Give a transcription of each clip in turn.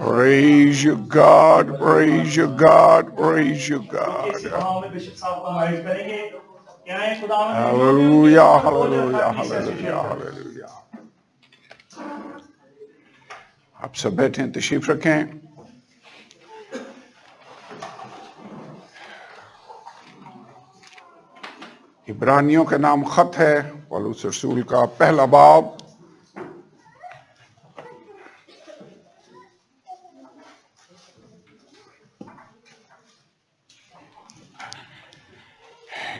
Praise you, God. Praise you, God. Praise you, God. Hallelujah, hallelujah, hallelujah, hallelujah. آپ سب بیٹھیں، تشریف رکھیں. عبرانیوں کا نام خط ہے، پولس رسول کا پہلا باب.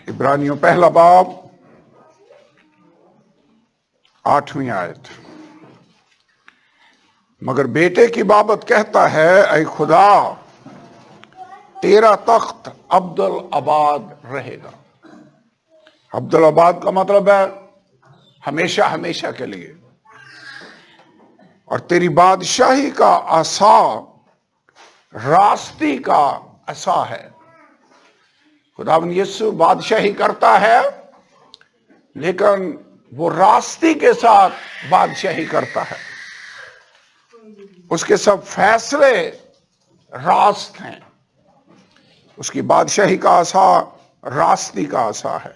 عبرانیوں پہلا باب 8ویں آیت. مگر بیٹے کی بابت کہتا ہے، اے خدا تیرا تخت ابدالآباد رہے گا. ابدالآباد کا مطلب ہے ہمیشہ ہمیشہ کے لیے. اور تیری بادشاہی کا عصا راستی کا عصا ہے. خداوند یسوع بادشاہی کرتا ہے، لیکن وہ راستی کے ساتھ بادشاہی کرتا ہے. اس کے سب فیصلے راست ہیں. اس کی بادشاہی کا عصا راستی کا عصا ہے.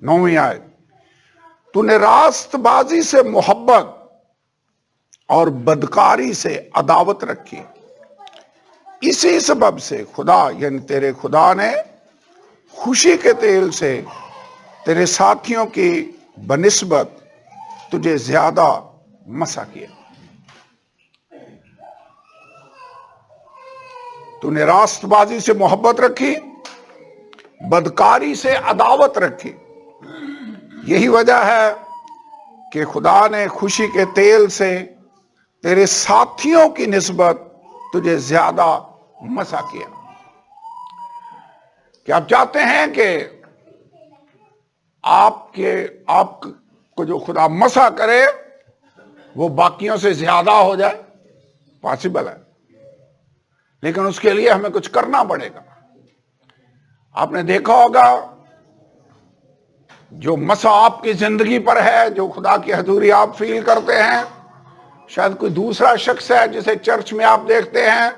9ویں آیت. تو نے راست بازی سے محبت اور بدکاری سے عداوت رکھی. اسی سبب سے خدا یعنی تیرے خدا نے خوشی کے تیل سے تیرے ساتھیوں کی بنسبت تجھے زیادہ مسا کیا. تو نے راست بازی سے محبت رکھی، بدکاری سے عداوت رکھی. یہی وجہ ہے کہ خدا نے خوشی کے تیل سے تیرے ساتھیوں کی نسبت تجھے زیادہ مسا کیا. کہ آپ چاہتے ہیں کہ آپ کو جو خدا مسا کرے وہ باقیوں سے زیادہ ہو جائے؟ پاسبل ہے، لیکن اس کے لیے ہمیں کچھ کرنا پڑے گا. آپ نے دیکھا ہوگا جو مسا آپ کی زندگی پر ہے، جو خدا کی حضوری آپ فیل کرتے ہیں، شاید کوئی دوسرا شخص ہے جسے چرچ میں آپ دیکھتے ہیں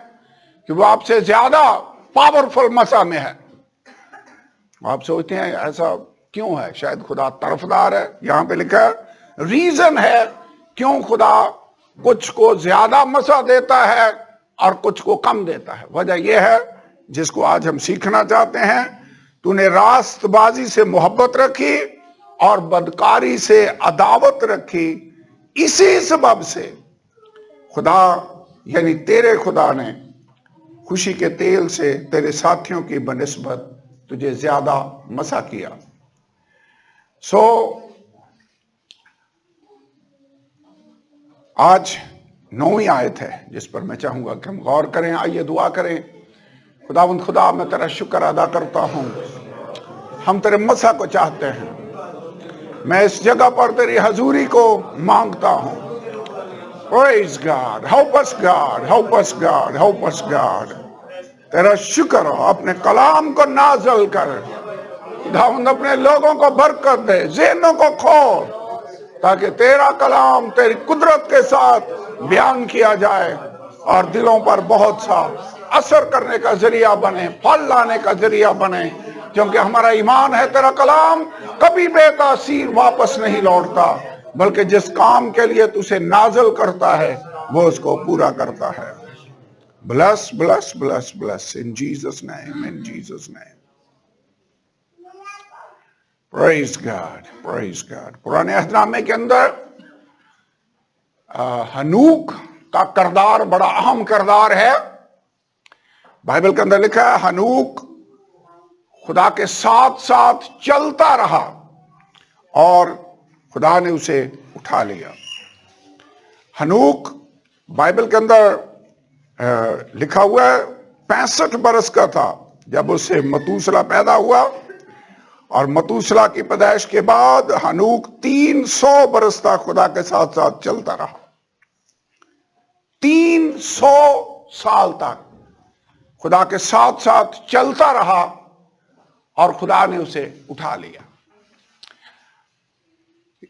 کہ وہ آپ سے زیادہ پاورفل مسا میں ہے. آپ سوچتے ہیں ایسا کیوں ہے؟ شاید خدا طرفدار ہے. یہاں پہ لکھا ہے ریزن ہے کیوں خدا کچھ کو زیادہ مسا دیتا ہے اور کچھ کو کم دیتا ہے. وجہ یہ ہے جس کو آج ہم سیکھنا چاہتے ہیں. تو نے راست بازی سے محبت رکھی اور بدکاری سے عداوت رکھی. اسی سبب سے خدا یعنی تیرے خدا نے خوشی کے تیل سے تیرے ساتھیوں کی بنسبت تجھے زیادہ مسا کیا. آج 9ویں آیت ہے جس پر میں چاہوں گا کہ ہم غور کریں. آئیے دعا کریں. خداوند خدا، میں تیرا شکر ادا کرتا ہوں. ہم تیرے مسا کو چاہتے ہیں. میں اس جگہ پر تیری حضوری کو مانگتا ہوں. Praise God. Help us God. Help us God. Help us God. تیرا شکر ہو. اپنے کلام کو نازل کر. خداوند اپنے لوگوں کو برکت دے، ذہنوں کو کھول، تاکہ تیرا کلام تیری قدرت کے ساتھ بیان کیا جائے اور دلوں پر بہت سا اثر کرنے کا ذریعہ بنے، پھل لانے کا ذریعہ بنے. کیونکہ ہمارا ایمان ہے تیرا کلام کبھی بے تاثیر واپس نہیں لوٹتا، بلکہ جس کام کے لیے تو اسے نازل کرتا ہے وہ اس کو پورا کرتا ہے. Bless, bless, bless, bless in Jesus' name, in Jesus' name. Praise God, praise God. پرانے عہد نامے کے اندر ہنوک کا کردار بڑا اہم کردار ہے. بائبل کے اندر لکھا ہے ہنوک خدا کے ساتھ ساتھ چلتا رہا اور خدا نے اسے اٹھا لیا. ہنوک بائبل کے اندر لکھا ہوا ہے 65 برس کا تھا جب اس سے متوسلا پیدا ہوا، اور متوسلا کی پیدائش کے بعد ہنوک 300 برس تک خدا کے ساتھ ساتھ چلتا رہا. 300 سال تک خدا کے ساتھ ساتھ چلتا رہا اور خدا نے اسے اٹھا لیا.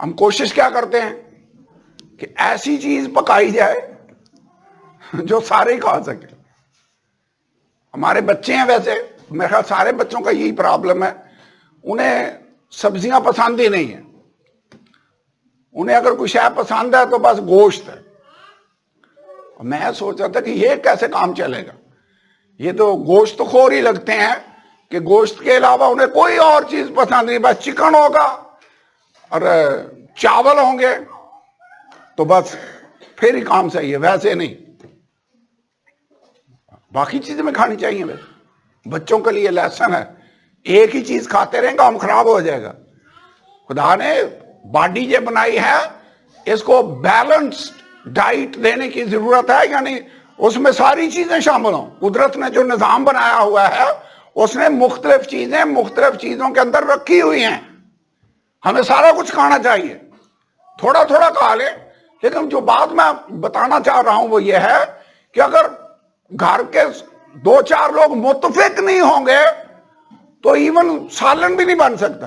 ہم کوشش کیا کرتے ہیں کہ ایسی چیز پکائی جائے جو سارے ہی کھا سکے. ہمارے بچے ہیں ویسے میرے خیال سارے بچوں کا یہی پرابلم ہے, انہیں سبزیاں پسند ہی نہیں ہیں. انہیں اگر کوئی شے پسند ہے تو بس گوشت ہے. میں سوچ رہا تھا کہ یہ کیسے کام چلے گا. یہ تو گوشت خور ہی لگتے ہیں کہ گوشت کے علاوہ انہیں کوئی اور چیز پسند نہیں, بس چکن ہوگا اور چاول ہوں گے تو بس پھر ہی کام صحیح ہے. ویسے نہیں, باقی چیزیں میں کھانی چاہیے. ویسے بچوں کے لیے لیسن ہے, ایک ہی چیز کھاتے رہیں گا ہم خراب ہو جائے گا. خدا نے باڈی یہ بنائی ہے, اس کو بیلنس ڈائٹ دینے کی ضرورت ہے, یعنی اس میں ساری چیزیں شامل ہوں. قدرت نے جو نظام بنایا ہوا ہے اس نے مختلف چیزیں مختلف چیزوں کے اندر رکھی ہوئی ہیں. ہمیں سارا کچھ کھانا چاہیے, تھوڑا تھوڑا کھا لیں. لیکن جو بات میں بتانا چاہ رہا ہوں وہ یہ ہے کہ اگر گھر کے 2-4 لوگ متفق نہیں ہوں گے تو ایون سالن بھی نہیں بن سکتا.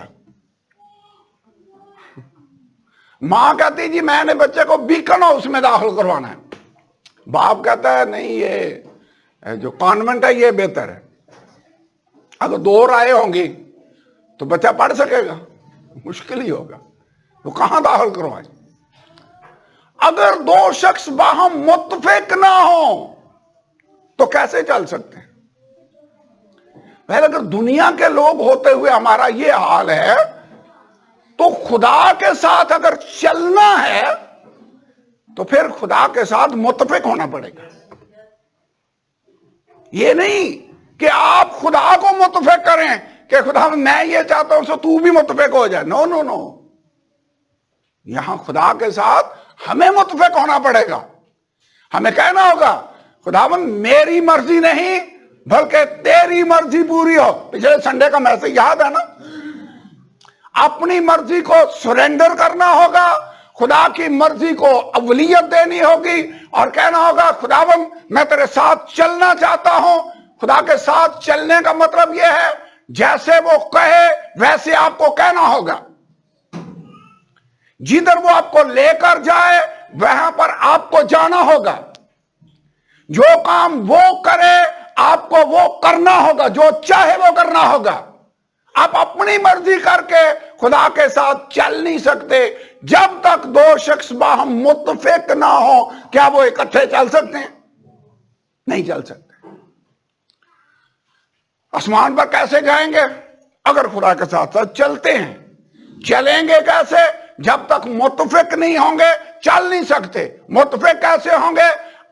ماں کہتی جی میں نے بچے کو بیکن ہاؤس میں داخل کروانا ہے, باپ کہتا ہے نہیں یہ جو کانوینٹ ہے یہ بہتر ہے. اگر 2 رائے ہوں گی تو بچہ پڑھ سکے گا؟ مشکل ہی ہوگا. تو کہاں داخل کروائیں؟ اگر 2 شخص باہم متفق نہ ہوں تو کیسے چل سکتے ہیں؟ پہلے اگر دنیا کے لوگ ہوتے ہوئے ہمارا یہ حال ہے تو خدا کے ساتھ اگر چلنا ہے تو پھر خدا کے ساتھ متفق ہونا پڑے گا. یہ نہیں کہ آپ خدا کو متفق کریں کہ خدا میں یہ چاہتا ہوں سو تو بھی متفق ہو جائے. نو نو نو, یہاں خدا کے ساتھ ہمیں متفق ہونا پڑے گا. ہمیں کہنا ہوگا خداوند میری مرضی نہیں بلکہ تیری مرضی پوری ہو. پچھلے سنڈے کا میسج یاد ہے نا؟ اپنی مرضی کو سرنڈر کرنا ہوگا, خدا کی مرضی کو اولیت دینی ہوگی اور کہنا ہوگا خداوند میں تیرے ساتھ چلنا چاہتا ہوں. خدا کے ساتھ چلنے کا مطلب یہ ہے جیسے وہ کہے ویسے آپ کو کہنا ہوگا. جدھر وہ آپ کو لے کر جائے وہاں پر آپ کو جانا ہوگا. جو کام وہ کرے آپ کو وہ کرنا ہوگا, جو چاہے وہ کرنا ہوگا. آپ اپنی مرضی کر کے خدا کے ساتھ چل نہیں سکتے جب تک 2 شخص باہم متفق نہ ہو. کیا وہ اکٹھے چل سکتے ہیں؟ نہیں چل سکتے. آسمان پر کیسے جائیں گے اگر خدا کے ساتھ ساتھ چلتے ہیں؟ چلیں گے کیسے؟ جب تک متفق نہیں ہوں گے چل نہیں سکتے. متفق کیسے ہوں گے؟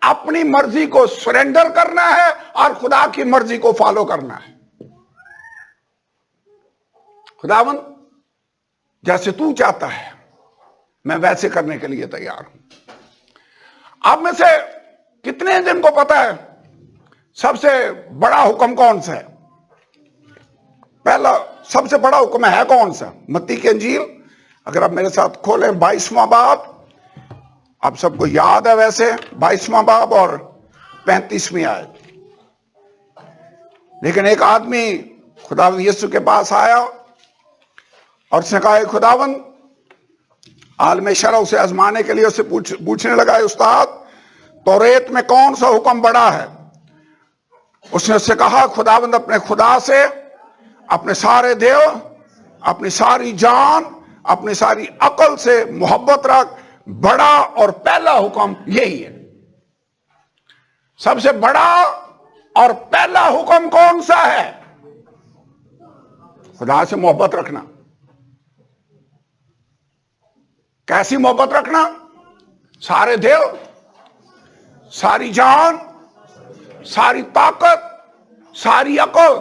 اپنی مرضی کو سرنڈر کرنا ہے اور خدا کی مرضی کو فالو کرنا ہے. خداوند جیسے تو چاہتا ہے میں ویسے کرنے کے لیے تیار ہوں. آپ میں سے کتنے جن کو پتا ہے سب سے بڑا حکم کون سا ہے؟ پہلا سب سے بڑا حکم ہے کون سا؟ متی کی انجیل اگر آپ میرے ساتھ کھولیں 22واں باب. آپ سب کو یاد ہے ویسے 22واں باب اور 35ویں آیت. لیکن ایک آدمی خداوند یسوع کے پاس آیا اور اس نے کہا خداوند, عالم شرع اسے آزمانے کے لیے اسے پوچھنے لگا استاد توریت میں کون سا حکم بڑا ہے؟ اس نے اس سے کہا خداوند اپنے خدا سے اپنے سارے دل, اپنی ساری جان, اپنی ساری عقل سے محبت رکھ. بڑا اور پہلا حکم یہی ہے. سب سے بڑا اور پہلا حکم کون سا ہے؟ خدا سے محبت رکھنا. کیسی محبت رکھنا؟ سارے دل, ساری جان, ساری طاقت, ساری عقل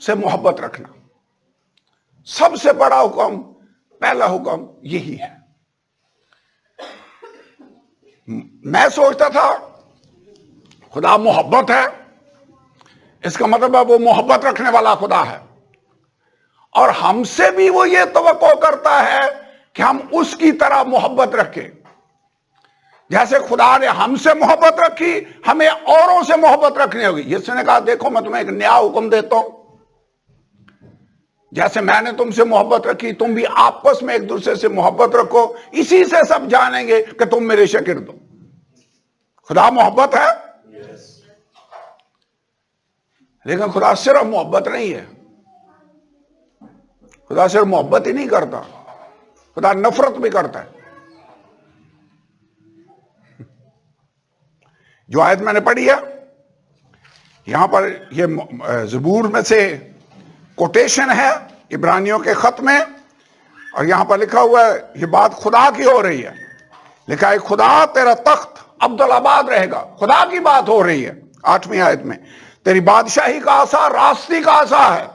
سے محبت رکھنا. سب سے بڑا حکم, پہلا حکم یہی ہے. میں سوچتا تھا خدا محبت ہے, اس کا مطلب ہے وہ محبت رکھنے والا خدا ہے, اور ہم سے بھی وہ یہ توقع کرتا ہے کہ ہم اس کی طرح محبت رکھیں. جیسے خدا نے ہم سے محبت رکھی ہمیں اوروں سے محبت رکھنی ہوگی. یسوع نے کہا دیکھو میں تمہیں ایک نیا حکم دیتا ہوں, جیسے میں نے تم سے محبت رکھی تم بھی آپس میں ایک دوسرے سے محبت رکھو، اسی سے سب جانیں گے کہ تم میرے شاگرد ہو۔ خدا محبت ہے، لیکن خدا صرف محبت نہیں ہے، خدا صرف محبت ہی نہیں کرتا، خدا نفرت بھی کرتا ہے۔ جو آیت میں نے پڑھی ہے یہاں پر، یہ زبور میں سے کوٹیشن ہے عبرانیوں کے خط میں، اور یہاں پر لکھا ہوا ہے یہ بات خدا کی ہو رہی ہے، لکھا ہے خدا تیرا تخت عبدالآباد رہے گا۔ خدا کی بات ہو رہی ہے 8ویں آیت میں، تیری بادشاہی کا آسا راستی کا آسا ہے،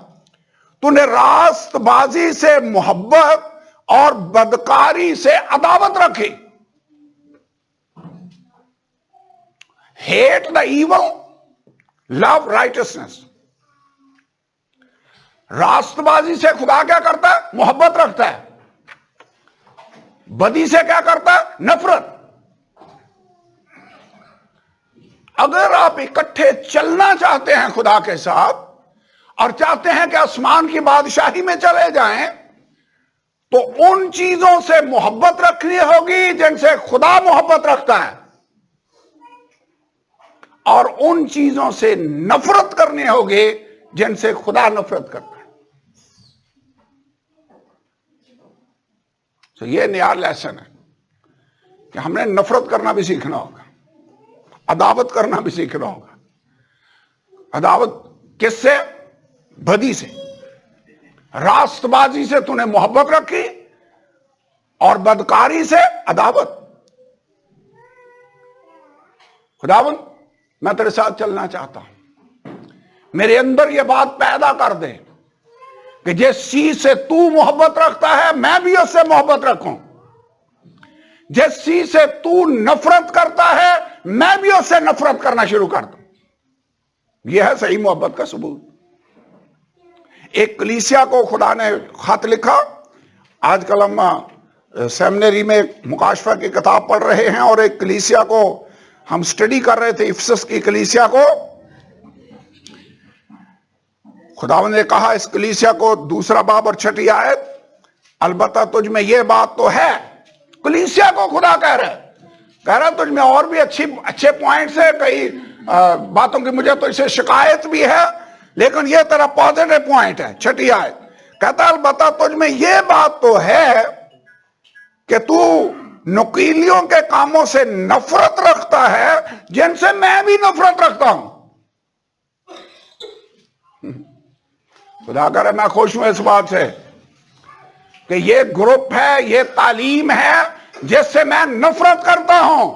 تو نے راست بازی سے محبت اور بدکاری سے عداوت رکھی۔ ہیٹ دا ایول، لو رائٹسنس۔ راست بازی سے خدا کیا کرتا ہے؟ محبت رکھتا ہے۔ بدی سے کیا کرتا ہے؟ نفرت۔ اگر آپ اکٹھے چلنا چاہتے ہیں خدا کے ساتھ اور چاہتے ہیں کہ آسمان کی بادشاہی میں چلے جائیں، تو ان چیزوں سے محبت رکھنی ہوگی جن سے خدا محبت رکھتا ہے، اور ان چیزوں سے نفرت کرنی ہوگی جن سے خدا نفرت کرتا ہے۔ تو یہ نیا لیسن ہے کہ ہم نے نفرت کرنا بھی سیکھنا ہوگا، عداوت کرنا بھی سیکھنا ہوگا۔ عداوت کس سے؟ بدی سے۔ راست بازی سے تو نے محبت رکھی اور بدکاری سے عداوت۔ خداوند میں تیرے ساتھ چلنا چاہتا ہوں، میرے اندر یہ بات پیدا کر دے کہ جس چیز سے تو محبت رکھتا ہے میں بھی اس سے محبت رکھوں، جس چیز سے تو نفرت کرتا ہے میں بھی اس سے نفرت کرنا شروع کر دوں۔ یہ ہے صحیح محبت کا ثبوت۔ ایک کلیسیا کو خدا نے خط لکھا۔ آج کل ہم سیمنری میں مکاشفہ کی کتاب پڑھ رہے ہیں، اور ایک کلیسیا کو ہم سٹڈی کر رہے تھے، افسس کی کلیسیا کو۔ خداوند نے کہا اس کلیسیا کو، 2 باب اور 6 آیت، البتہ تجھ میں یہ بات تو ہے۔ کلیسیا کو خدا کہہ رہا تجھ میں اور بھی اچھے پوائنٹس ہیں، کئی باتوں کی مجھے تو اسے شکایت بھی ہے، لیکن یہ تیرا پازیٹو پوائنٹ ہے۔ 6 آیت کہتا البتہ تجھ میں یہ بات تو ہے کہ تو نکیلیوں کے کاموں سے نفرت رکھتا ہے جن سے میں بھی نفرت رکھتا ہوں۔ خدا کرے میں خوش ہوں اس بات سے کہ یہ گروپ ہے، یہ تعلیم ہے جس سے میں نفرت کرتا ہوں،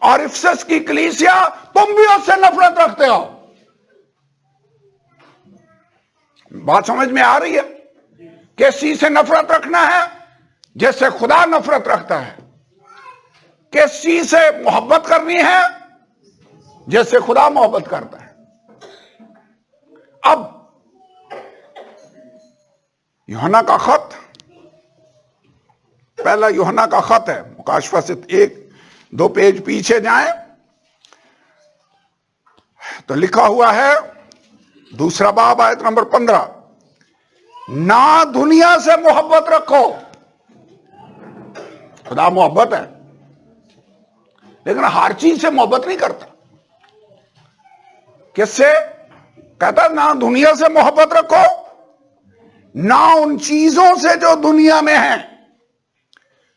اور افسس کی کلیسیا تم بھی اس سے نفرت رکھتے ہو۔ بات سمجھ میں آ رہی ہے؟ کس چیز سے نفرت رکھنا ہے؟ جس سے خدا نفرت رکھتا ہے۔ کس چیز سے محبت کرنی ہے؟ جس سے خدا محبت کرتا ہے۔ اب یوحنا کا خط، پہلا یوحنا کا خط ہے، مکاشفہ سے 1-2 پیج پیچھے جائیں تو لکھا ہوا ہے 2 باب آیت نمبر 15، نہ دنیا سے محبت رکھو۔ خدا محبت ہے، لیکن ہر چیز سے محبت نہیں کرتا۔ کس سے؟ کہتا نہ دنیا سے محبت رکھو، نہ ان چیزوں سے جو دنیا میں ہیں۔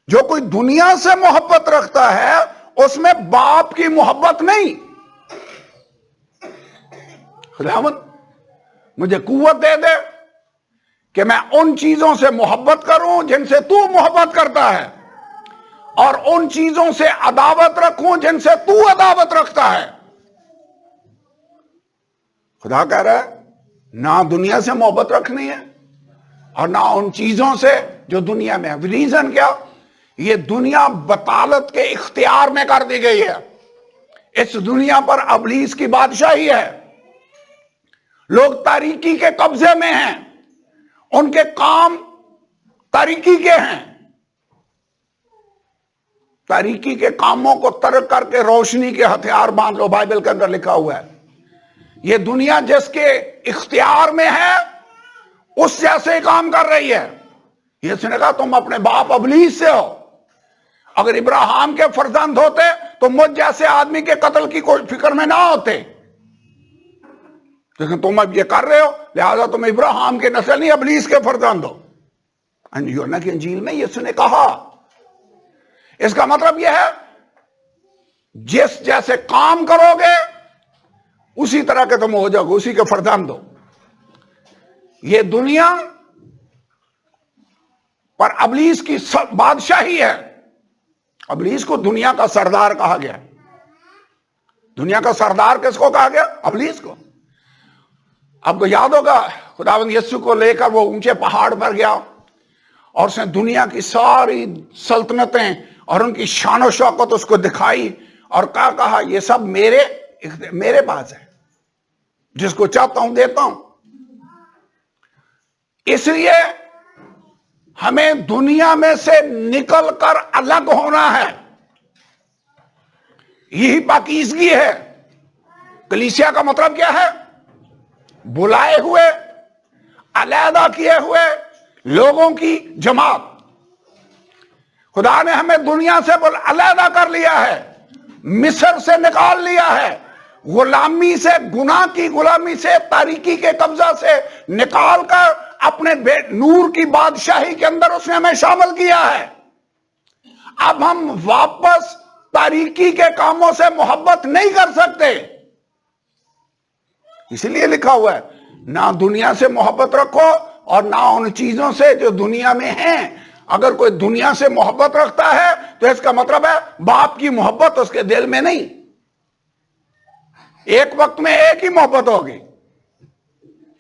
جو کوئی دنیا سے محبت رکھتا ہے اس میں باپ کی محبت نہیں۔ خداوند مجھے قوت دے دے کہ میں ان چیزوں سے محبت کروں جن سے تو محبت کرتا ہے، اور ان چیزوں سے عداوت رکھوں جن سے تو عداوت رکھتا ہے۔ خدا کہہ رہا ہے نہ دنیا سے محبت رکھنی ہے اور نہ ان چیزوں سے جو دنیا میں ہے۔ ریزن کیا؟ یہ دنیا بطالت کے اختیار میں کر دی گئی ہے۔ اس دنیا پر ابلیس کی بادشاہی ہے، لوگ تاریکی کے قبضے میں ہیں، ان کے کام تاریکی کے ہیں۔ تاریکی کے کاموں کو ترک کر کے روشنی کے ہتھیار باندھ لو، بائبل کے اندر لکھا ہوا ہے۔ یہ دنیا جس کے اختیار میں ہے اس جیسے ہی کام کر رہی ہے. اس نے کہا تم اپنے باپ ابلیس سے ہو. اگر ابراہیم کے فرزند ہوتے تو مجھ جیسے آدمی کے قتل کی کوئی فکر میں نہ ہوتے، لیکن تم اب یہ کر رہے ہو، لہذا تم ابراہیم کے نسل نہیں ابلیس کے فرزند ہو. یوحنا کی انجیل میں یسوع نے کہا. اس کا مطلب یہ ہے جس جیسے کام کرو گے اسی طرح کے تم ہو جاؤ گے، اسی کے فرزند ہو. یہ دنیا پر ابلیس کی بادشاہی ہے. ابلیس کو دنیا کا سردار کہا گیا. دنیا کا سردار کس کو کہا گیا؟ ابلیس کو. آپ کو یاد ہوگا خداوند یسوع کو لے کر وہ اونچے پہاڑ پر گیا اور اس نے دنیا کی ساری سلطنتیں اور ان کی شان و شوکت اس کو دکھائی اور کہا یہ سب میرے پاس ہے، جس کو چاہتا ہوں دیتا ہوں. اس لیے ہمیں دنیا میں سے نکل کر الگ ہونا ہے. یہی پاکیزگی ہے. کلیسیا کا مطلب کیا ہے؟ بلائے ہوئے، علیحدہ کیے ہوئے لوگوں کی جماعت. خدا نے ہمیں دنیا سے علیحدہ کر لیا ہے، مصر سے نکال لیا ہے، غلامی سے، گناہ کی غلامی سے، تاریکی کے قبضہ سے نکال کر اپنے نور کی بادشاہی کے اندر اس نے ہمیں شامل کیا ہے. اب ہم واپس تاریکی کے کاموں سے محبت نہیں کر سکتے. اسی لیے لکھا ہوا ہے نہ دنیا سے محبت رکھو اور نہ ان چیزوں سے جو دنیا میں ہیں. اگر کوئی دنیا سے محبت رکھتا ہے تو اس کا مطلب ہے باپ کی محبت اس کے دل میں نہیں. ایک وقت میں ایک ہی محبت ہوگی.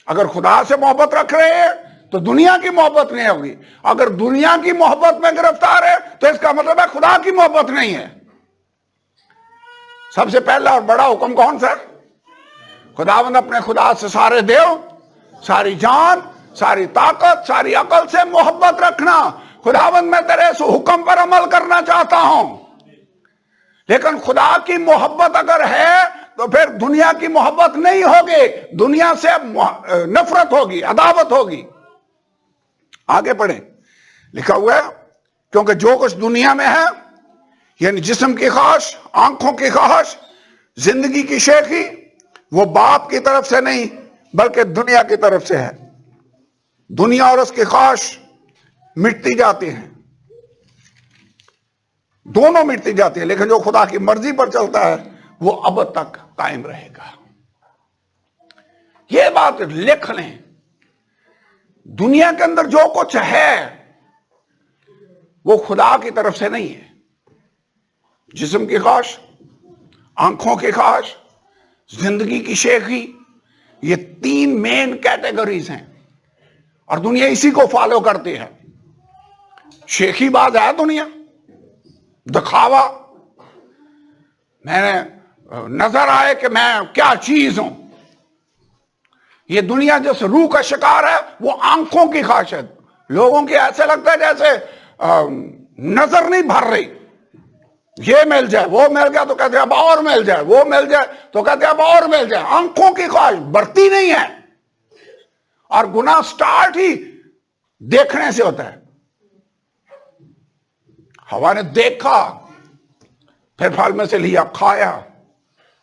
اگر خدا سے محبت رکھ رہے ہیں تو دنیا کی محبت نہیں ہوگی. اگر دنیا کی محبت میں گرفتار ہے تو اس کا مطلب ہے خدا کی محبت نہیں ہے. سب سے پہلا اور بڑا حکم کون سا؟ خداوند اپنے خدا سے سارے دیو، ساری جان، ساری طاقت، ساری عقل سے محبت رکھنا. خداوند میں تیرے اس حکم پر عمل کرنا چاہتا ہوں. لیکن خدا کی محبت اگر ہے تو پھر دنیا کی محبت نہیں ہوگی. دنیا سے نفرت ہوگی، عداوت ہوگی. آگے پڑھیں. لکھا ہوا ہے کیونکہ جو کچھ دنیا میں ہے، یعنی جسم کی خواہش، آنکھوں کی خواہش، زندگی کی شیخی، وہ باپ کی طرف سے نہیں بلکہ دنیا کی طرف سے ہے. دنیا اور اس کی خواہش مٹتی جاتی ہیں، دونوں مٹتی جاتی ہیں، لیکن جو خدا کی مرضی پر چلتا ہے وہ ابد تک قائم رہے گا. یہ بات لکھ لیں. دنیا کے اندر جو کچھ ہے وہ خدا کی طرف سے نہیں ہے. جسم کی خواہش، آنکھوں کی خواہش، زندگی کی شیخی، یہ تین مین کیٹیگریز ہیں اور دنیا اسی کو فالو کرتی ہے. شیخی باز ہے دنیا، دکھاوا، میں نے نظر آئے کہ میں کیا چیز ہوں. یہ دنیا جس روح کا شکار ہے وہ آنکھوں کی خواہش ہے. لوگوں کی ایسے لگتا ہے جیسے نظر نہیں بھر رہی. یہ مل جائے، وہ مل گیا تو کہتے ہیں اب اور مل جائے، وہ مل جائے تو کہتے ہیں اب اور مل جائے. آنکھوں کی خواہش بڑھتی نہیں ہے. اور گناہ سٹارٹ ہی دیکھنے سے ہوتا ہے. ہوا نے دیکھا، پھر پھل میں سے لیا، کھایا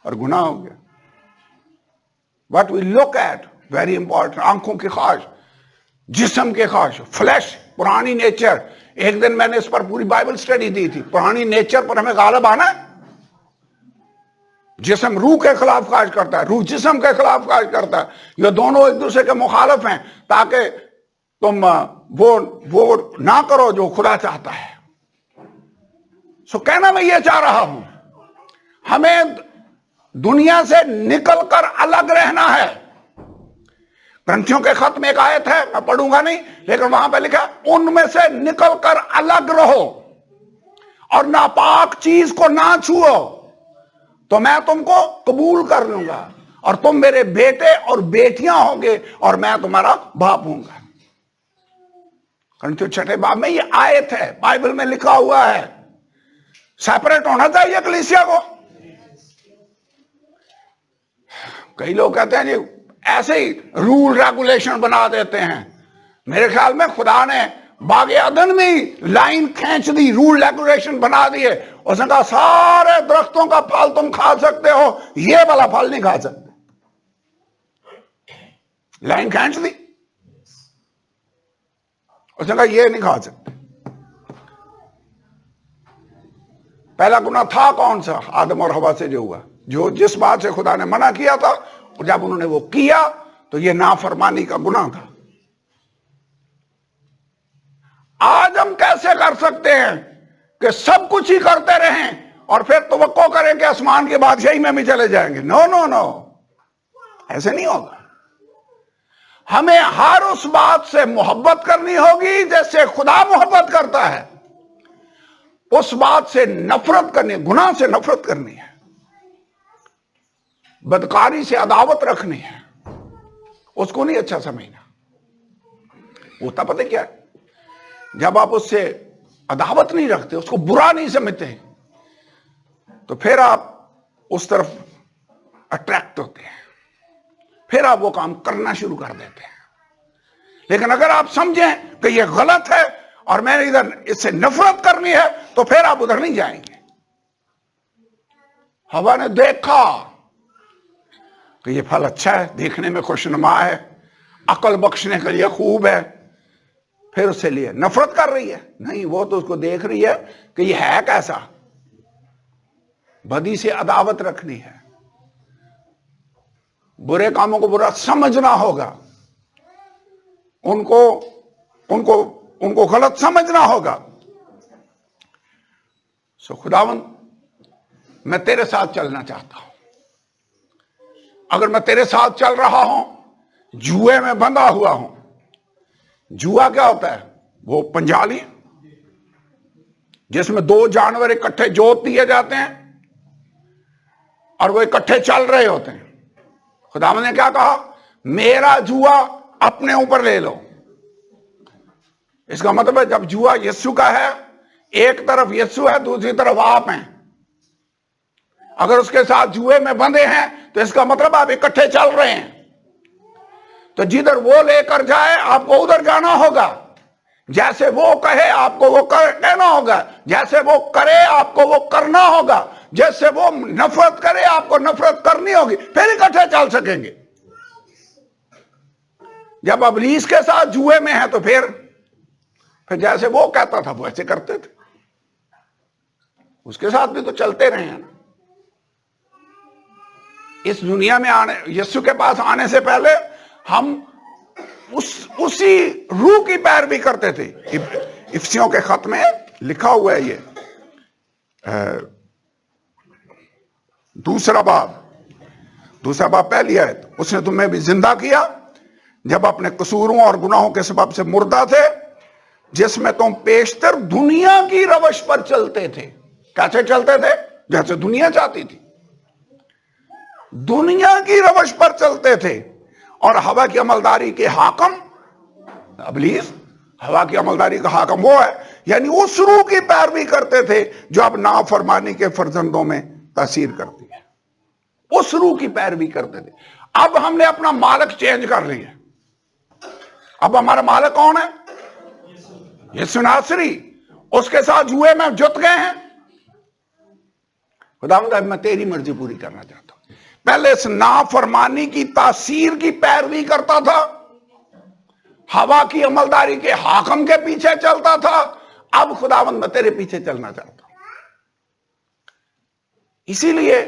اور گناہ ہو گیا. What we look at, very important. آنکھوں کی خواہش، جسم کی خواہش، فلیش، پرانی نیچر. ایک دن میں نے اس پر پوری بائبل سٹڈی دی تھی. پرانی نیچر پر ہمیں غالب آنا ہے. جسم روح کے خلاف خواہش کرتا ہے، روح جسم کے خلاف خواہش کرتا ہے. یہ دونوں ایک دوسرے کے مخالف ہیں تاکہ تم وہ نہ کرو جو خدا چاہتا ہے. سو کہنا میں یہ چاہ رہا ہوں ہمیں دنیا سے نکل کر الگ رہنا ہے. گرنتھیوں کے خط میں ایک آیت ہے، میں پڑھوں گا نہیں، لیکن وہاں پہ لکھا ان میں سے نکل کر الگ رہو اور ناپاک چیز کو نہ چھوؤ تو میں تم کو قبول کر لوں گا اور تم میرے بیٹے اور بیٹیاں ہوں گے اور میں تمہارا باپ ہوں گا. گرنتھیوں 6 باب میں یہ آیت ہے، بائبل میں لکھا ہوا ہے. سیپریٹ ہونا چاہیے کلیسیا کو. کئی لوگ کہتے ہیں جی ایسے ہی رول ریگولیشن بنا دیتے ہیں. میرے خیال میں خدا نے باغ عدن میں لائن کھینچ دی، رول ریگولیشن بنا دیے، اس نے کہا سارے درختوں کا پھل تم کھا سکتے ہو، یہ والا پھل نہیں کھا سکتے. لائن کھینچ دی، اس نے کہا یہ نہیں کھا سکتے. پہلا گناہ تھا کون سا؟ آدم اور حوا سے جو ہوا، جو جس بات سے خدا نے منع کیا تھا، اور جب انہوں نے وہ کیا تو یہ نافرمانی کا گناہ تھا. آج ہم کیسے کر سکتے ہیں کہ سب کچھ ہی کرتے رہیں اور پھر توقع کریں کہ آسمان کی بادشاہی میں بھی چلے جائیں گے؟ نو نو نو، ایسے نہیں ہوگا. ہمیں ہر اس بات سے محبت کرنی ہوگی جیسے خدا محبت کرتا ہے. اس بات سے نفرت کرنی، گناہ سے نفرت کرنی ہے، بدکاری سے عداوت رکھنی ہے، اس کو نہیں اچھا سمجھنا. ہوتا پتہ کیا ہے؟ جب آپ اس سے عداوت نہیں رکھتے، اس کو برا نہیں سمجھتے، تو پھر آپ اس طرف اٹریکٹ ہوتے ہیں، پھر آپ وہ کام کرنا شروع کر دیتے ہیں. لیکن اگر آپ سمجھیں کہ یہ غلط ہے اور میں نے ادھر اس سے نفرت کرنی ہے، تو پھر آپ ادھر نہیں جائیں گے. ہوا نے دیکھا کہ یہ پھل اچھا ہے، دیکھنے میں خوشنما ہے، عقل بخشنے کے لیے خوب ہے، پھر اس سے لیے نفرت کر رہی ہے. نہیں، وہ تو اس کو دیکھ رہی ہے کہ یہ ہے کیسا. بدی سے عداوت رکھنی ہے، برے کاموں کو برا سمجھنا ہوگا، ان کو غلط سمجھنا ہوگا. سو خداوند، میں تیرے ساتھ چلنا چاہتا ہوں. اگر میں تیرے ساتھ چل رہا ہوں، جوئے میں بندھا ہوا ہوں. جوا کیا ہوتا ہے؟ وہ پنجالی جس میں دو جانور اکٹھے جوت دیے جاتے ہیں اور وہ اکٹھے چل رہے ہوتے ہیں. خداوند نے کیا کہا؟ میرا جوا اپنے اوپر لے لو. اس کا مطلب ہے جب جوا یسوع کا ہے، ایک طرف یسوع ہے، دوسری طرف آپ ہیں. اگر اس کے ساتھ جوئے میں بندھے ہیں تو اس کا مطلب آپ اکٹھے چل رہے ہیں. تو جدھر وہ لے کر جائے آپ کو ادھر جانا ہوگا. جیسے وہ کہے آپ کو وہ کہنا ہوگا، جیسے وہ کرے آپ کو وہ کرنا ہوگا، جیسے وہ نفرت کرے آپ کو نفرت کرنی ہوگی، پھر اکٹھے چل سکیں گے. جب ابلیس کے ساتھ جوئے میں ہیں تو پھر جیسے وہ کہتا تھا وہ ایسے کرتے تھے. اس کے ساتھ بھی تو چلتے رہے ہیں. اس دنیا میں آنے، یسوع کے پاس آنے سے پہلے ہم اسی روح کی پیروی کرتے تھے. افسیوں کے خط میں لکھا ہوا ہے یہ دوسرا باب پہلی آیت. اس نے تمہیں بھی زندہ کیا جب اپنے قصوروں اور گناہوں کے سبب سے مردہ تھے، جس میں تم پیشتر دنیا کی روش پر چلتے تھے. کیسے چلتے تھے؟ جیسے دنیا چاہتی تھی. دنیا کی روش پر چلتے تھے اور ہوا کی عملداری کے حاکم ابلیس، ہوا کی عملداری کا حاکم وہ ہے، یعنی اس روح کی پیروی کرتے تھے جو اب نافرمانی کے فرزندوں میں تاثیر کرتی ہے. اس روح کی پیروی کرتے تھے. اب ہم نے اپنا مالک چینج کر لیا. اب ہمارا مالک کون ہے؟ یسوع ناصری. اس کے ساتھ جوئے میں جت گئے ہیں. خداوند میں تیری مرضی پوری کرنا چاہتا ہوں. پہلے اس نافرمانی کی تاثیر کی پیروی کرتا تھا، ہوا کی عملداری کے حاکم کے پیچھے چلتا تھا. اب خداوند میں تیرے پیچھے چلنا چاہتا ہوں. اسی لیے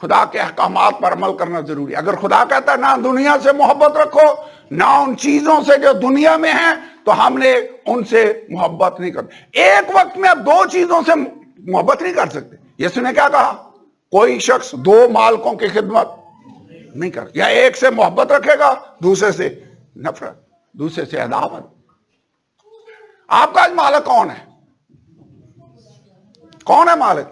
خدا کے احکامات پر عمل کرنا ضروری ہے. اگر خدا کہتا ہے نہ دنیا سے محبت رکھو، نہ ان چیزوں سے جو دنیا میں ہیں، تو ہم نے ان سے محبت نہیں کرنی. ایک وقت میں آپ دو چیزوں سے محبت نہیں کر سکتے. یسوع نے کیا کہا؟ کوئی شخص دو مالکوں کی خدمت نہیں کر، یا ایک سے محبت رکھے گا، دوسرے سے نفرت، دوسرے سے عداوت. آپ کا آج مالک کون ہے؟ کون ہے مالک؟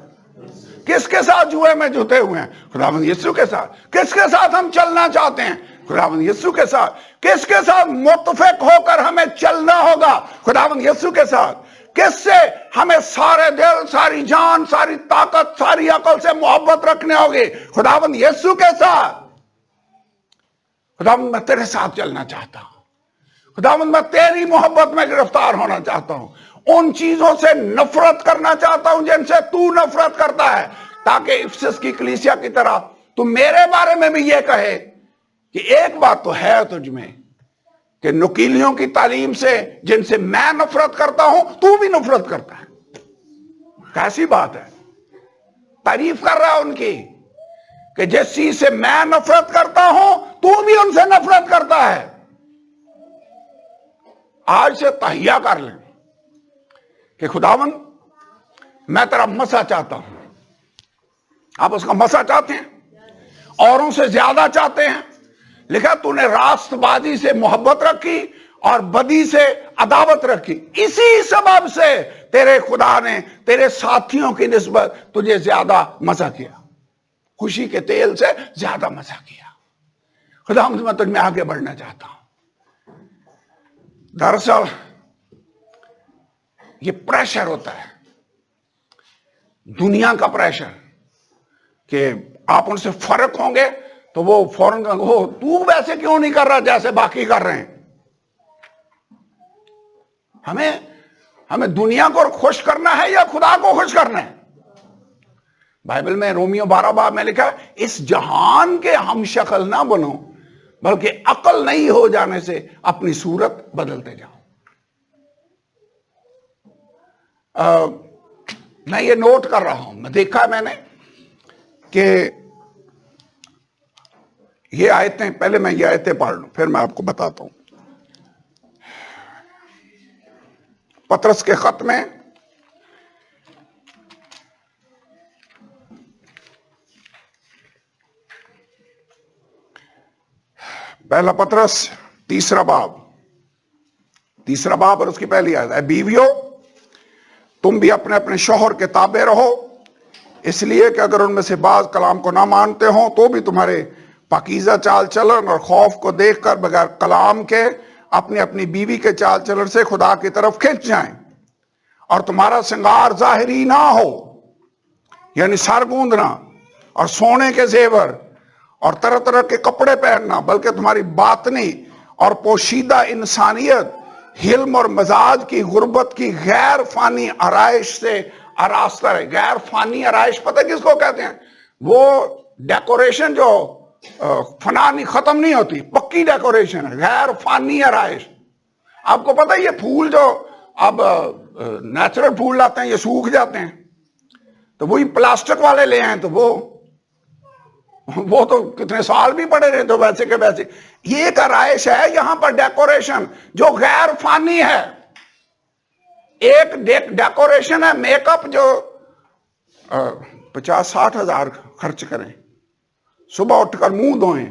کس کے ساتھ جوئے میں جتے ہوئے ہیں؟ خداوند یسوع کے ساتھ. کس کے ساتھ ہم چلنا چاہتے ہیں؟ خداوند یسوع کے ساتھ. کس کے ساتھ متفق ہو کر ہمیں چلنا ہوگا؟ خداوند یسوع کے ساتھ. کس سے ہمیں سارے دل، ساری جان، ساری طاقت، ساری عقل سے محبت رکھنے ہوگی؟ خداوند یسوع کے ساتھ. خداوند میں تیرے ساتھ چلنا چاہتا ہوں. خداوند میں تیری محبت میں گرفتار ہونا چاہتا ہوں، ان چیزوں سے نفرت کرنا چاہتا ہوں جن سے تو نفرت کرتا ہے، تاکہ افسس کی کلیسیا کی طرح تو میرے بارے میں بھی یہ کہے کہ ایک بات تو ہے تجھ میں کہ نکیلیوں کی تعلیم سے جن سے میں نفرت کرتا ہوں تو بھی نفرت کرتا ہے۔ کیسی بات ہے؟ تعریف کر رہا ہے ان کی کہ جس چیز سے میں نفرت کرتا ہوں تو بھی ان سے نفرت کرتا ہے۔ آج سے تہیہ کر لیں کہ خداوند میں تیرا مسا چاہتا ہوں۔ آپ اس کا مسا چاہتے ہیں، اوروں سے زیادہ چاہتے ہیں۔ لکھا تو نے راست بازی سے محبت رکھی اور بدی سے عداوت رکھی، اسی سبب سے تیرے خدا نے تیرے ساتھیوں کی نسبت تجھے زیادہ مزہ کیا، خوشی کے تیل سے زیادہ مزہ کیا۔ خداوند میں تجھ میں آگے بڑھنا چاہتا ہوں۔ دراصل یہ پریشر ہوتا ہے، دنیا کا پریشر، کہ آپ ان سے فرق ہوں گے تو وہ فوراً تو ویسے کیوں نہیں کر رہا جیسے باقی کر رہے ہیں۔ ہمیں دنیا کو خوش کرنا ہے یا خدا کو خوش کرنا ہے؟ بائبل میں رومیو 12 باب میں لکھا ہے اس جہان کے ہم شکل نہ بنو بلکہ عقل نہیں ہو جانے سے اپنی صورت بدلتے جاؤ۔ میں یہ نوٹ کر رہا ہوں، میں دیکھا میں نے کہ یہ آیتیں، پہلے میں یہ آیتیں پڑھ لوں پھر میں آپ کو بتاتا ہوں۔ پطرس کے خط میں پہلا پطرس تیسرا باب اور اس کی پہلی آیت ہے، بیویو تم بھی اپنے اپنے شوہر کے تابع رہو، اس لیے کہ اگر ان میں سے بعض کلام کو نہ مانتے ہوں تو بھی تمہارے پاکیزہ چال چلن اور خوف کو دیکھ کر بغیر کلام کے اپنی اپنی بیوی کے چال چلن سے خدا کی طرف کھنچ جائیں، اور تمہارا سنگار ظاہری نہ ہو، یعنی سر گوندنا اور سونے کے زیور اور طرح طرح کے کپڑے پہننا، بلکہ تمہاری باطنی اور پوشیدہ انسانیت حلم اور مزاج کی غربت کی غیر فانی آرائش سے آراستہ رہے۔ غیر فانی آرائش پتہ کس کو کہتے ہیں؟ وہ ڈیکوریشن جو فنا نہیں، ختم نہیں ہوتی، پکی ڈیکوریشن ہے، غیر فانی آرائش۔ آپ کو پتہ یہ پھول جو اب نیچرل پھول لاتے ہیں یہ سوکھ جاتے ہیں، تو وہی پلاسٹک والے لے آئیں تو وہ تو کتنے سال بھی پڑے رہے تو ویسے کہ ویسے۔ یہ ایک آرائش ہے یہاں پر ڈیکوریشن جو غیر فانی ہے۔ ایک ڈیکوریشن ہے میک اپ جو 50-60 ہزار خرچ کریں، صبح اٹھ کر منہ دھوئیں،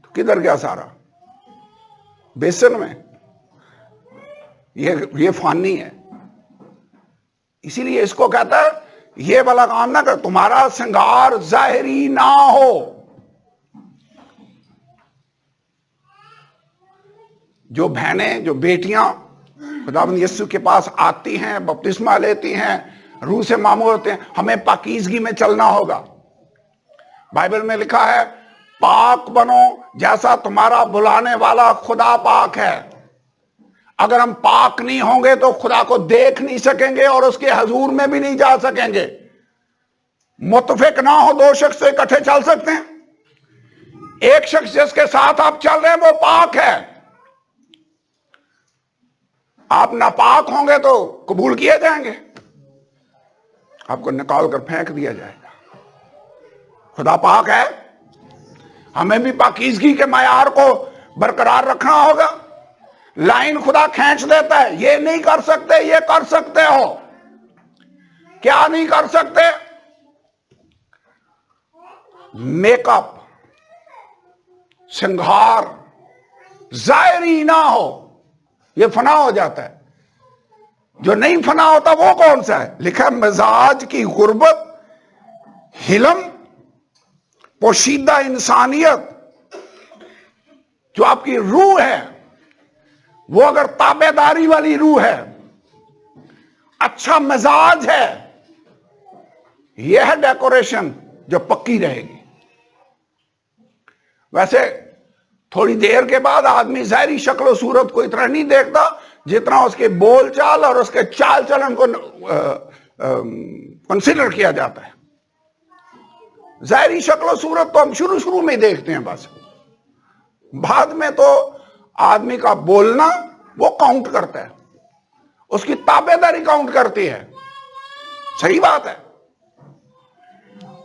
تو کدھر گیا سارا؟ بیسن میں۔ یہ فانی ہے، اسی لیے اس کو کہتا ہے یہ والا کام نہ کر، تمہارا سنگار ظاہری نہ ہو۔ جو بہنیں، جو بیٹیاں خداوند یسوع کے پاس آتی ہیں، بپتسمہ لیتی ہیں، روح سے معمور ہوتے ہیں، ہمیں پاکیزگی میں چلنا ہوگا۔ بائبل میں لکھا ہے پاک بنو جیسا تمہارا بلانے والا خدا پاک ہے۔ اگر ہم پاک نہیں ہوں گے تو خدا کو دیکھ نہیں سکیں گے اور اس کے حضور میں بھی نہیں جا سکیں گے۔ متفق نہ ہو دو شخص سے اکٹھے چل سکتے ہیں؟ ایک شخص جس کے ساتھ آپ چل رہے ہیں وہ پاک ہے، آپ ناپاک ہوں گے تو قبول کیے جائیں گے، آپ کو نکال کر پھینک دیا جائے گا۔ خدا پاک ہے، ہمیں بھی پاکیزگی کے معیار کو برقرار رکھنا ہوگا۔ لائن خدا کھینچ دیتا ہے، یہ نہیں کر سکتے، یہ کر سکتے ہو۔ کیا نہیں کر سکتے؟ میک اپ، سنگھار ظاہری نہ ہو، یہ فنا ہو جاتا ہے۔ جو نہیں فنا ہوتا وہ کون سا ہے؟ لکھا ہے مزاج کی غربت، حلم، پوشیدہ انسانیت۔ جو آپ کی روح ہے وہ اگر تابع داری والی روح ہے، اچھا مزاج ہے، یہ ہے ڈیکوریشن جو پکی رہے گی۔ ویسے تھوڑی دیر کے بعد آدمی ظاہری شکل و صورت کو اتنا نہیں دیکھتا جتنا اس کے بول چال اور اس کے چال چلن کو کنسیڈر کیا جاتا ہے. ظاہری شکل و صورت تو ہم شروع میں دیکھتے ہیں بس. بعد میں تو آدمی کا بولنا وہ کاؤنٹ کرتا ہے, اس کی تابع داری کاؤنٹ کرتی ہے. صحیح بات ہے.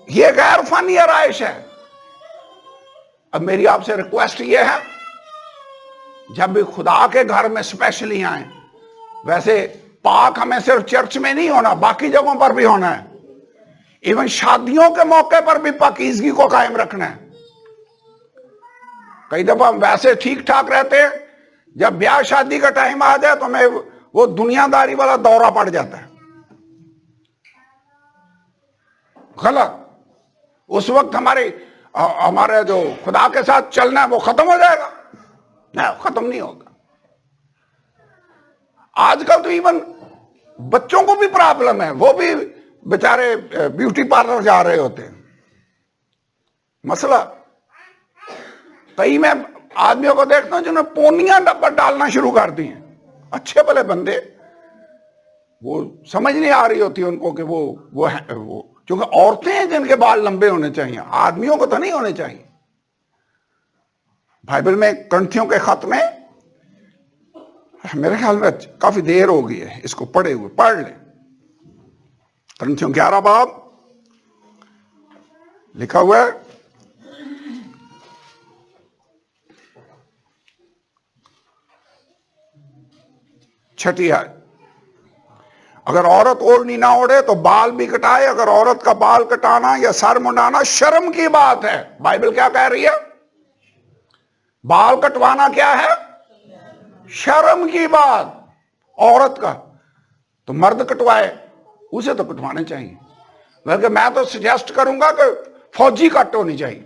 یہ غیر فانی آرائش ہے. اب میری آپ سے ریکویسٹ یہ ہے, جب بھی خدا کے گھر میں اسپیشلی آئیں, ویسے پاک ہمیں صرف چرچ میں نہیں ہونا, باقی جگہوں پر بھی ہونا ہے. ایون شادیوں کے موقع پر بھی پاکیزگی کو قائم رکھنا ہے. کئی دفعہ ہم ویسے ٹھیک ٹھاک رہتے ہیں, جب بیاہ شادی کا ٹائم آ جائے تو ہمیں وہ دنیا داری والا دورہ پڑ جاتا ہے. غلط. اس وقت ہمارے جو خدا کے ساتھ چلنا ہے وہ ختم ہو جائے گا. نہیں, ختم نہیں ہوگا. آج کل تو ایون بچوں کو بھی پرابلم ہے, وہ بھی بیچارے بیوٹی پارلر جا رہے ہوتے ہیں. مسئلہ کئی میں آدمیوں کو دیکھتا ہوں جنہوں نے پونیاں ڈالنا شروع کر دی ہیں. اچھے بھلے بندے, وہ سمجھ نہیں آ رہی ہوتی ان کو کہ وہ چونکہ عورتیں ہیں جن کے بال لمبے ہونے چاہیے, آدمیوں کو تو نہیں ہونے چاہیے. بائبل میں کرنتھیوں کے خط میں, میرے خیال میں کافی دیر ہو گئی ہے اس کو پڑھے ہوئے, پڑھ لیں. کرنتھیوں 11 باب لکھا ہوا ہے, چھٹی آیت. اگر عورت اوڑھنی نہ اوڑھے تو بال بھی کٹائے. اگر عورت کا بال کٹانا یا سر منڈانا شرم کی بات ہے. بائبل کیا کہہ رہی ہے؟ بال کٹوانا کیا ہے؟ شرم کی بات. عورت کا تو مرد کٹوائے, اسے تو کٹوانے چاہیے. بلکہ میں تو سجیسٹ کروں گا کہ فوجی کٹ ہونی چاہیے.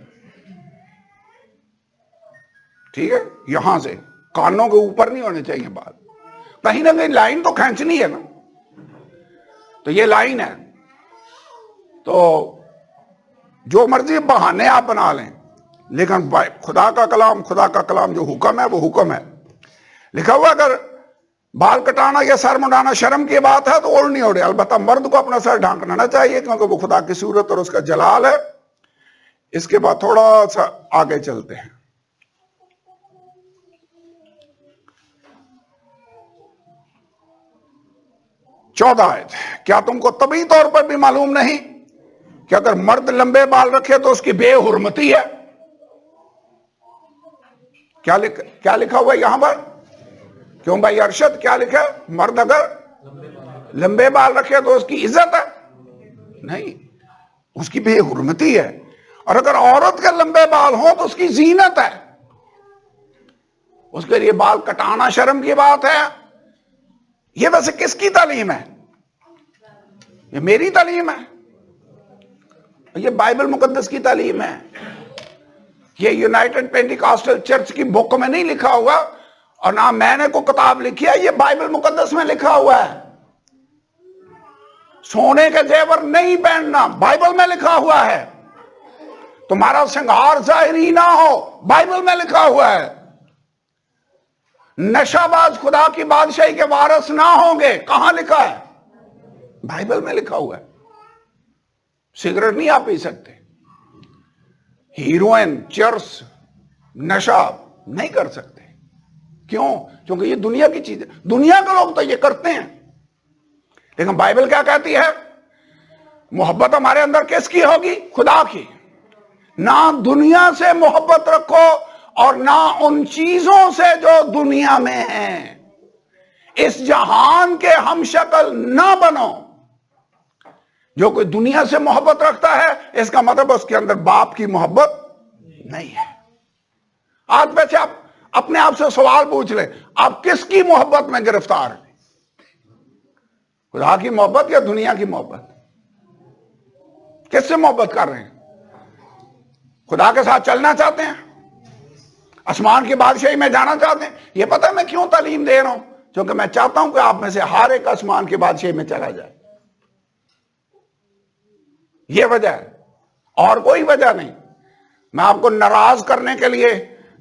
ٹھیک ہے, یہاں سے کانوں کے اوپر نہیں ہونے چاہیے بال. کہیں نہ کہیں لائن تو کھینچنی ہے نا, تو یہ لائن ہے. تو جو مرضی بہانے آپ بنا لیں, لیکن خدا کا کلام جو حکم ہے وہ حکم ہے. لکھا ہوا اگر بال کٹانا یا سر منڈانا شرم کی بات ہے تو اوڑھ نہیں اوڑھے. البتہ مرد کو اپنا سر ڈھانکنا نہ چاہیے کیونکہ وہ خدا کی صورت اور اس کا جلال ہے. اس کے بعد تھوڑا سا آگے چلتے ہیں. چودہ آیت. کیا تم کو طبعی طور پر بھی معلوم نہیں کہ اگر مرد لمبے بال رکھے تو اس کی بے حرمتی ہے؟ کیا لکھا ہوا ہے یہاں پر؟ کیوں بھائی ارشد, کیا لکھا ہے؟ مرد اگر لمبے بال رکھے تو اس کی عزت ہے؟ نہیں, اس کی بے حرمتی ہے. اور اگر عورت کے لمبے بال ہوں تو اس کی زینت ہے. اس کے لیے بال کٹانا شرم کی بات ہے. یہ ویسے کس کی تعلیم ہے؟ یہ میری تعلیم ہے, یہ بائبل مقدس کی تعلیم ہے. یہ یونائٹڈ پینٹیکاسٹل چرچ کی بک میں نہیں لکھا ہوا, اور نہ میں نے کوئی کتاب لکھی ہے, یہ بائبل مقدس میں لکھا ہوا ہے. سونے کے زیور نہیں پہننا, بائبل میں لکھا ہوا ہے. تمہارا سنگھار ظاہری نہ ہو, بائبل میں لکھا ہوا ہے. نشہ باز خدا کی بادشاہی کے وارث نہ ہوں گے, کہاں لکھا ہے؟ بائبل میں لکھا ہوا ہے. سگریٹ نہیں آپ پی سکتے, ہیروئن, چرس, نشہ نہیں کر سکتے. کیوں؟ کیونکہ یہ دنیا کی چیز ہے. دنیا کے لوگ تو یہ کرتے ہیں, لیکن بائبل کیا کہتی ہے؟ محبت ہمارے اندر کس کی ہوگی؟ خدا کی. نہ دنیا سے محبت رکھو اور نہ ان چیزوں سے جو دنیا میں ہیں. اس جہان کے ہم شکل نہ بنو. جو کوئی دنیا سے محبت رکھتا ہے اس کا مطلب اس کے اندر باپ کی محبت نہیں ہے. آج ویسے آپ اپنے آپ سے سوال پوچھ لیں, آپ کس کی محبت میں گرفتار ہیں؟ خدا کی محبت یا دنیا کی محبت؟ کس سے محبت کر رہے ہیں؟ خدا کے ساتھ چلنا چاہتے ہیں؟ آسمان کی بادشاہی میں جانا چاہتے ہیں؟ یہ پتہ ہے میں کیوں تعلیم دے رہا ہوں؟ کیونکہ میں چاہتا ہوں کہ آپ میں سے ہر ایک آسمان کی بادشاہی میں چلا جائے. یہ وجہ ہے, اور کوئی وجہ نہیں. میں آپ کو ناراض کرنے کے لیے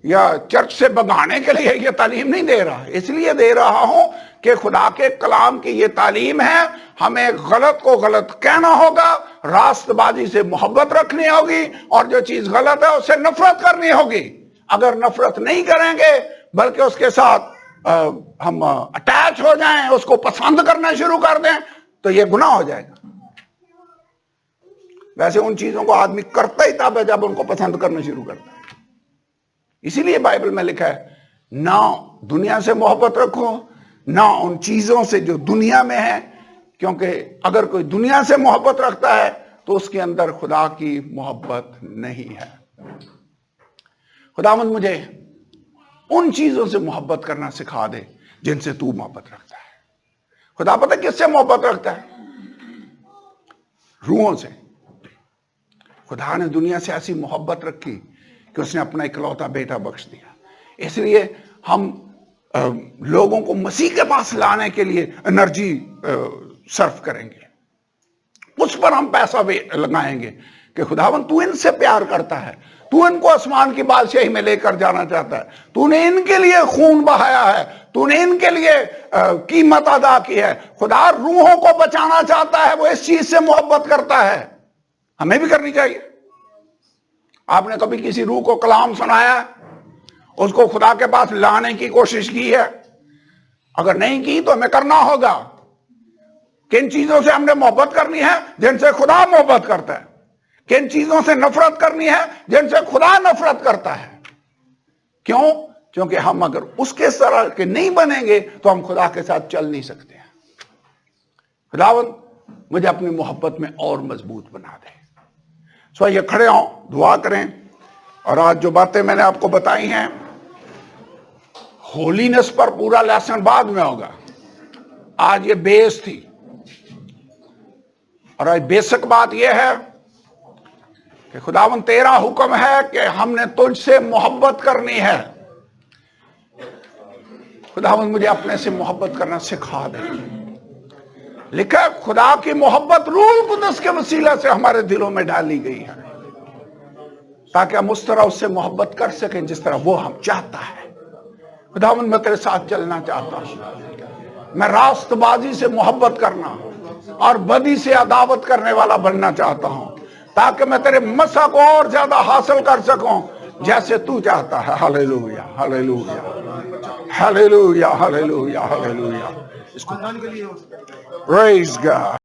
یا چرچ سے بھگانے کے لیے یہ تعلیم نہیں دے رہا، اس لیے دے رہا ہوں کہ خدا کے کلام کی یہ تعلیم ہے، ہمیں غلط کو غلط کہنا ہوگا، راست بازی سے محبت رکھنی ہوگی، اور جو چیز غلط ہے اس سے نفرت کرنی ہوگی۔ اگر نفرت نہیں کریں گے بلکہ اس کے ساتھ ہم اٹیچ ہو جائیں، اس کو پسند کرنا شروع کر دیں، تو یہ گناہ ہو جائے گا۔ ویسے ان چیزوں کو آدمی کرتا ہی تب ہے جب ان کو پسند کرنا شروع کرتا ہے۔ اسی لیے بائبل میں لکھا ہے نہ دنیا سے محبت رکھو، نہ ان چیزوں سے جو دنیا میں ہے، کیونکہ اگر کوئی دنیا سے محبت رکھتا ہے تو اس کے اندر خدا کی محبت نہیں ہے۔ خداوند مجھے ان چیزوں سے محبت کرنا سکھا دے جن سے تو محبت رکھتا ہے۔ خدا پتہ کس سے محبت رکھتا ہے؟ روحوں سے۔ خدا نے دنیا سے ایسی محبت رکھی کہ اس نے اپنا اکلوتا بیٹا بخش دیا۔ اس لیے ہم لوگوں کو مسیح کے پاس لانے کے لیے انرجی صرف کریں گے، اس پر ہم پیسہ بھی لگائیں گے کہ خداوند تو ان سے پیار کرتا ہے، تو ان کو آسمان کی بادشاہی میں لے کر جانا چاہتا ہے، تو نے ان کے لیے خون بہایا ہے، تو نے ان کے لیے قیمت ادا کی ہے۔ خدا روحوں کو بچانا چاہتا ہے، وہ اس چیز سے محبت کرتا ہے، ہمیں بھی کرنی چاہیے۔ آپ نے کبھی کسی روح کو کلام سنایا ہے؟ اس کو خدا کے پاس لانے کی کوشش کی ہے؟ اگر نہیں کی تو ہمیں کرنا ہوگا۔ کن چیزوں سے ہم نے محبت کرنی ہے؟ جن سے خدا محبت کرتا ہے۔ کن چیزوں سے نفرت کرنی ہے؟ جن سے خدا نفرت کرتا ہے۔ کیوں؟ کیونکہ ہم اگر اس کے طرح کے نہیں بنیں گے تو ہم خدا کے ساتھ چل نہیں سکتے ہیں۔ خداوند مجھے اپنی محبت میں اور مضبوط بنا دے۔ سو یہ کھڑے ہوں، دعا کریں، اور آج جو باتیں میں نے آپ کو بتائی ہیں، ہولینس پر پورا لیسن بعد میں ہوگا۔ آج یہ بیس تھی، اور آج بیسک بات یہ ہے کہ خداوند تیرا حکم ہے کہ ہم نے تجھ سے محبت کرنی ہے۔ خداوند مجھے اپنے سے محبت کرنا سکھا دے۔ لکھا خدا کی محبت روح القدس کے وسیلہ سے ہمارے دلوں میں ڈالی گئی ہے، تاکہ ہم اس طرح اس سے محبت کر سکیں جس طرح وہ ہم چاہتا ہے۔ خداوند میں تیرے ساتھ چلنا چاہتا ہوں، میں راست بازی سے محبت کرنا اور بدی سے عداوت کرنے والا بننا چاہتا ہوں، تاکہ میں تیرے مسا کو اور زیادہ حاصل کر سکوں جیسے تو چاہتا ہے۔ ہاللیلویا، ہاللیلویا، ہاللیلویا، ہاللیلویا، ہاللیلویا۔ Praise God.